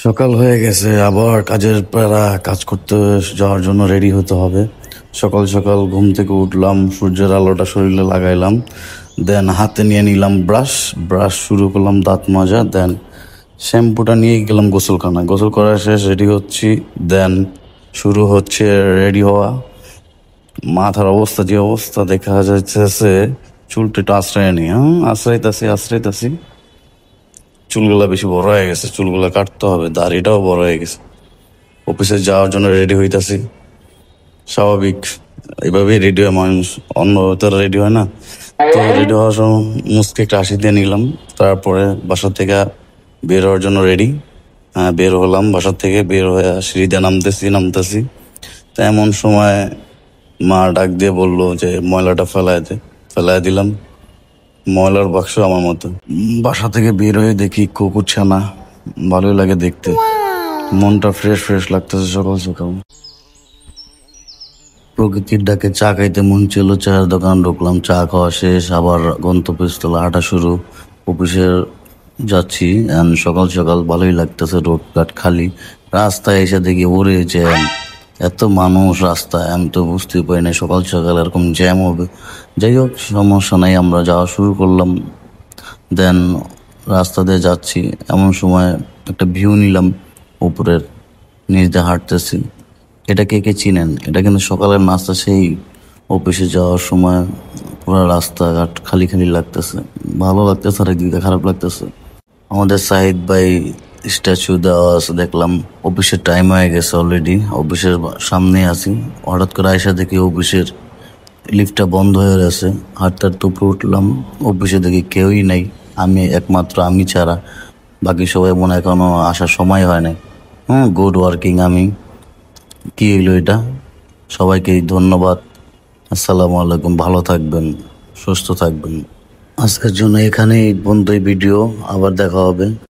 সকাল হয়ে গেছে, আবার কাজের প্যারা, কাজ করতে যাওয়ার জন্য রেডি হতে হবে। সকাল সকাল ঘুম থেকে উঠলাম, সূর্যের আলোটা শরীরে লাগাইলাম, দেন হাতে নিয়ে নিলাম ব্রাশ ব্রাশ শুরু করলাম দাঁত মাজা, দেন শ্যাম্পুটা নিয়ে গেলাম গোসলখানায়। গোসল করা শেষ, রেডি হচ্ছি, দেন শুরু হচ্ছে রেডি হওয়া। মাথার অবস্থা যে অবস্থা দেখা যাচ্ছে, চুলটা একটু আশ্রয় নি, আশ্রয়তাছি। চুলগুলা বেশি বড় হয়ে গেছে, চুলগুলা কাটতে হবে, দাড়িটাও বড় হয়ে গেছে। অফিসে যাওয়ার জন্য রেডি হইতাছি, স্বাভাবিক এইভাবেই রেডি হয় মানুষ, অন্য তারা রেডি হয় না। তো রেডি হওয়ার সময় মুসকে একটা হাসি দিয়ে নিলাম, তারপরে বাসা থেকে বের হওয়ার জন্য রেডি। বের হলাম, বাসা থেকে বের হয়ে সিঁড়িতে নামতেছি। তো এমন সময় মা ডাক দিয়ে বললো যে ময়লাটা ফেলায় দিলাম। ময়লার বাক্স আমার মতো। বাসা থেকে বের হয়ে দেখি কুকুর ছানা, ভালোই লাগে দেখতে, মনটা ফ্রেশ ফ্রেশ লাগতেছে সকাল সকাল। প্রকৃতির ডাকে চা খাইতে মন ছিল, চায়ের দোকান ঢুকলাম, চা খাওয়া শেষ, আবার গন্তব্যস্থলে হাঁটা শুরু। অফিসে যাচ্ছি, সকাল সকাল ভালোই লাগতেছে, রোড ঘাট খালি। রাস্তায় এসে দেখি ওরে জ্যাম, এত মানুষ রাস্তায়, আমি তো বুঝতে পারি না সকাল সকাল এরকম জ্যাম হবে। যাই হোক, সমস্যা নাই, আমরা যাওয়া শুরু করলাম। দেন রাস্তা দিয়ে যাচ্ছি, এমন সময় একটা ভিউ নিলাম উপরের, নিচ দিয়ে হাঁটতেছি। এটা কে কে চিনেন? এটা কিন্তু সকালের নাস্তা। সেই অফিসে যাওয়ার সময় পুরো রাস্তাঘাট খালি খালি লাগতেছে, ভালো লাগতেছে আর একদিকে খারাপ লাগতেছে। আমাদের সাহিদ ভাই স্ট্যাচু দেওয়া আছে দেখলাম। অফিসের টাইম হয়ে গেছে অলরেডি, অফিসের সামনে আছি। হঠাৎ করে আইসা দেখি অফিসের লিফটটা বন্ধ হয়ে গেছে। হাঁটতে হাঁটতে উপরে উঠলাম, অফিসে দেখি কেউই নাই, একমাত্র আমি ছাড়া। বাকি সবাই মনে হয় এখনো আসার সময় হয় নাই। গুড ওয়ার্কিং আমি। কি হইলো এটা? সবাইকে ধন্যবাদ, আসসালামু আলাইকুম, ভালো থাকবেন, সুস্থ থাকবেন। আজকের জন্য এখানেই বন্ধ ভিডিও, আবার দেখা হবে।